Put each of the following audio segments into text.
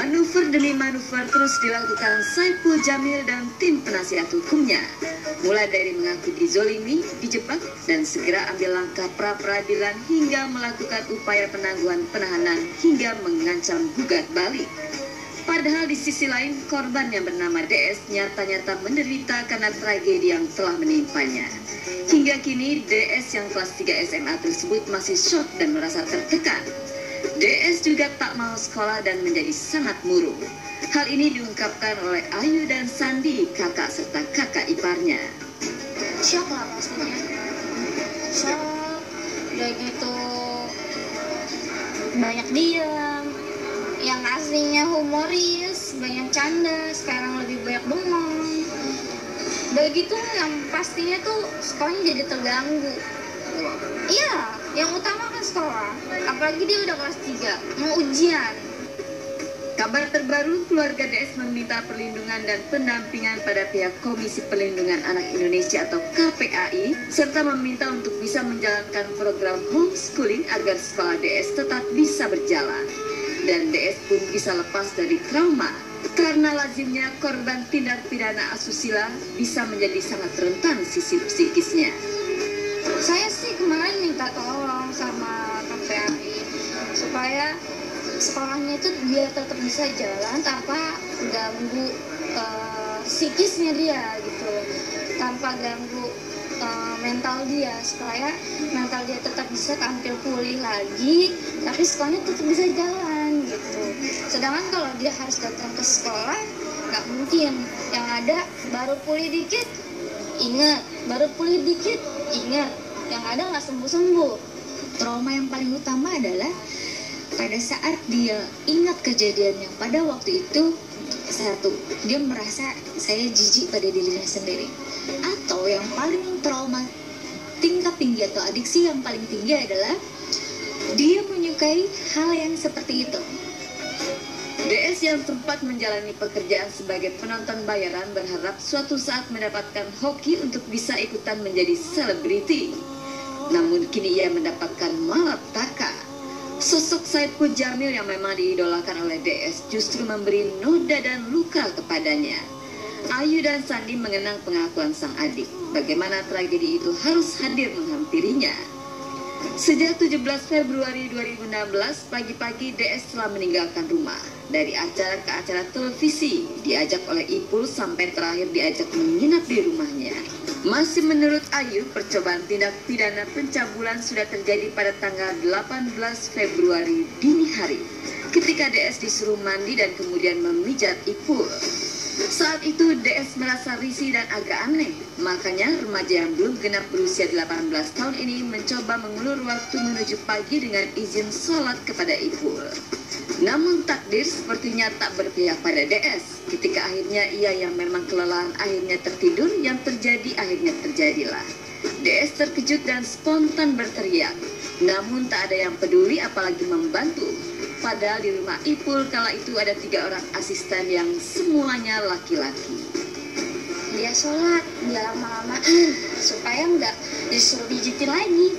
Manuver demi manuver terus dilakukan Saipul Jamil dan tim penasihat hukumnya. Mulai dari mengaku dizolimi, dijebak, dan segera ambil langkah pra-peradilan hingga melakukan upaya penangguhan penahanan hingga mengancam gugat balik. Padahal di sisi lain, korban yang bernama DS nyata-nyata menderita karena tragedi yang telah menimpanya. Hingga kini, DS yang kelas 3 SMA tersebut masih shock dan merasa tertekan. DS juga tak mau sekolah dan menjadi sangat murung. Hal ini diungkapkan oleh Ayu dan Sandi, kakak serta kakak iparnya. Shock lah pastinya. Shock, udah gitu banyak diam. Yang aslinya humoris, banyak canda, sekarang lebih banyak bengong. Udah gitu yang pastinya tuh sekolahnya jadi terganggu. Iya, yang utama kan sekolah. Apalagi dia udah kelas 3, mau ujian. Kabar terbaru, keluarga DS meminta perlindungan dan pendampingan pada pihak Komisi Perlindungan Anak Indonesia atau KPAI, serta meminta untuk bisa menjalankan program homeschooling agar sekolah DS tetap bisa berjalan. Dan DS pun bisa lepas dari trauma, karena lazimnya korban tindak pidana asusila bisa menjadi sangat rentan sisi psikisnya. Saya sih kemarin minta tolong sama KPAI supaya sekolahnya itu biar tetap bisa jalan tanpa ganggu psikisnya dia gitu, tanpa ganggu mental dia, supaya mental dia tetap bisa tampil pulih lagi, tapi sekolahnya tetap bisa jalan gitu. Sedangkan kalau dia harus datang ke sekolah, nggak mungkin. Yang ada baru pulih dikit, ingat, baru pulih dikit, ingat, yang ada nggak sembuh-sembuh. Trauma yang paling utama adalah pada saat dia ingat kejadian yang pada waktu itu, satu, dia merasa saya jijik pada dirinya sendiri. Atau yang paling trauma tingkat tinggi atau adiksi yang paling tinggi adalah dia menyukai hal yang seperti itu. DS yang sempat menjalani pekerjaan sebagai penonton bayaran berharap suatu saat mendapatkan hoki untuk bisa ikutan menjadi selebriti. Namun kini ia mendapatkan malapetaka. Sosok Saipul Jamil yang memang diidolakan oleh DS justru memberi noda dan luka kepadanya. Ayu dan Sandi mengenang pengakuan sang adik, bagaimana tragedi itu harus hadir menghampirinya. Sejak 17 Februari 2016, pagi-pagi DS telah meninggalkan rumah. Dari acara ke acara televisi, diajak oleh Ipul sampai terakhir diajak menginap di rumahnya. Masih menurut Ayu, percobaan tindak pidana pencabulan sudah terjadi pada tanggal 18 Februari dini hari, ketika DS disuruh mandi dan kemudian memijat Ipul. Saat itu DS merasa risih dan agak aneh, makanya remaja yang belum genap berusia 18 tahun ini mencoba mengulur waktu menuju pagi dengan izin sholat kepada Ipul. Namun takdir sepertinya tak berpihak pada DS. Ketika akhirnya ia yang memang kelelahan akhirnya tertidur, yang terjadi akhirnya terjadilah. DS terkejut dan spontan berteriak. Namun tak ada yang peduli apalagi membantu. Padahal di rumah Ipul kala itu ada 3 orang asisten yang semuanya laki-laki. Dia sholat, dia lama-lamaan supaya nggak disuruh pijitin lagi.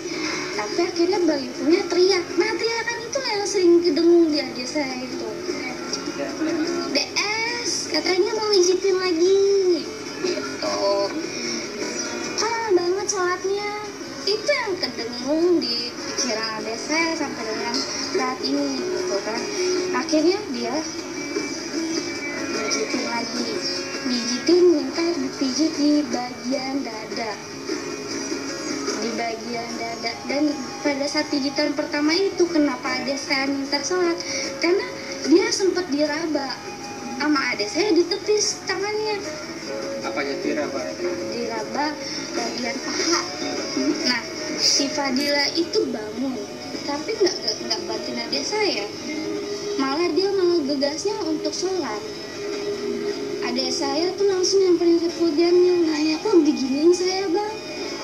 Tapi akhirnya Bang Ipulnya teriak. Nah teriakan itu yang sering kedengung di adik saya itu. DS katanya mau pijitin lagi gitu. Lama banget sholatnya. Itu yang kedengung di pikiran adik saya sampai dengan saat ini gitu kan. Akhirnya dia pijitin lagi, minta dipijit di bagian dada, dan pada saat pijitan pertama itu kenapa adik saya minta sholat, karena dia sempat diraba sama adik saya, ditepis tangannya. Apanya diraba? Diraba bagian paha. Nah, si Fadila itu bangun, tapi nggak bantuin adik saya, malah dia gegasnya untuk sholat. Adik saya tuh langsung nyamperin Saipul Jamil, nanya, kok diginiin saya bang?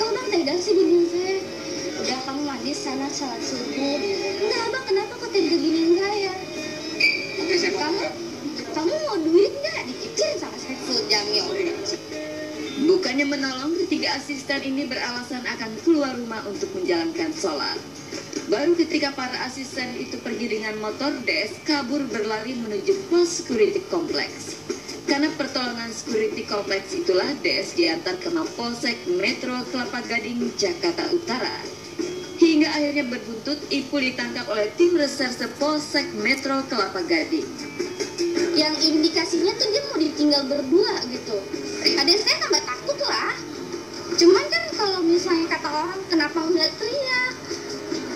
Kok bang tega sih diginiin saya? Udah kamu mandi sana sholat subuh. Enggak bang, kenapa kok tega giniin saya? Kamu mau duit nggak? Dicicil sama Saipul Jamil. Bukannya menolong, ketiga asisten ini beralasan akan keluar rumah untuk menjalankan sholat. Baru ketika para asisten itu pergi dengan motor, DS kabur berlari menuju pos security kompleks. Karena pertolongan security kompleks itulah DS diantar ke Mapolsek Metro Kelapa Gading, Jakarta Utara. Hingga akhirnya berbuntut, Ipul ditangkap oleh tim reserse Polsek Metro Kelapa Gading. Yang indikasinya tuh dia mau ditinggal berdua gitu. Adik saya tambah takut lah. Cuman kan kalau misalnya kata orang, kenapa nggak teriak?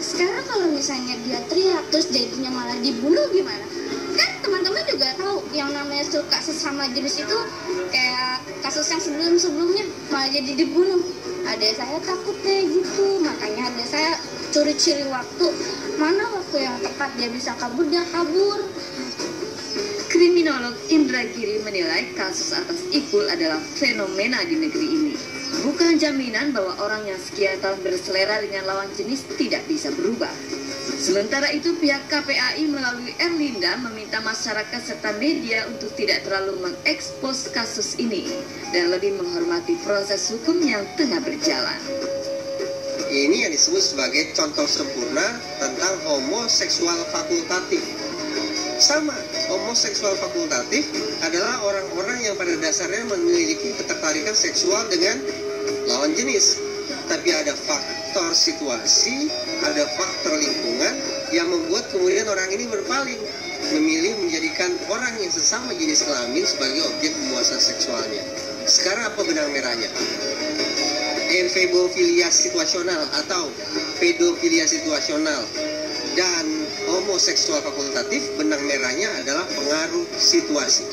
Sekarang kalau misalnya dia teriak terus jadinya malah dibunuh gimana? Kan teman-teman juga tahu yang namanya suka sesama jenis itu kayak kasus yang sebelum-sebelumnya malah jadi dibunuh. Adik saya takut kayak gitu, makanya adik saya curi-curi waktu. Mana waktu yang tepat dia bisa kabur, dia kabur. Kriminolog Indra Giri menilai kasus atas Ipul adalah fenomena di negeri ini. Bukan jaminan bahwa orang yang sekian tahun berselera dengan lawan jenis tidak bisa berubah. Sementara itu pihak KPAI melalui Erlinda meminta masyarakat serta media untuk tidak terlalu mengekspos kasus ini dan lebih menghormati proses hukum yang tengah berjalan. Ini yang disebut sebagai contoh sempurna tentang homoseksual fakultatif. Sama, homoseksual fakultatif adalah orang-orang yang pada dasarnya memiliki ketertarikan seksual dengan lawan jenis. Tapi ada faktor situasi, ada faktor lingkungan yang membuat kemudian orang ini berpaling, memilih menjadikan orang yang sesama jenis kelamin sebagai objek pemuasan seksualnya. Sekarang apa benang merahnya? Emfebofilia situasional atau pedofilia situasional dan homoseksual fakultatif, benang merahnya adalah pengaruh situasi.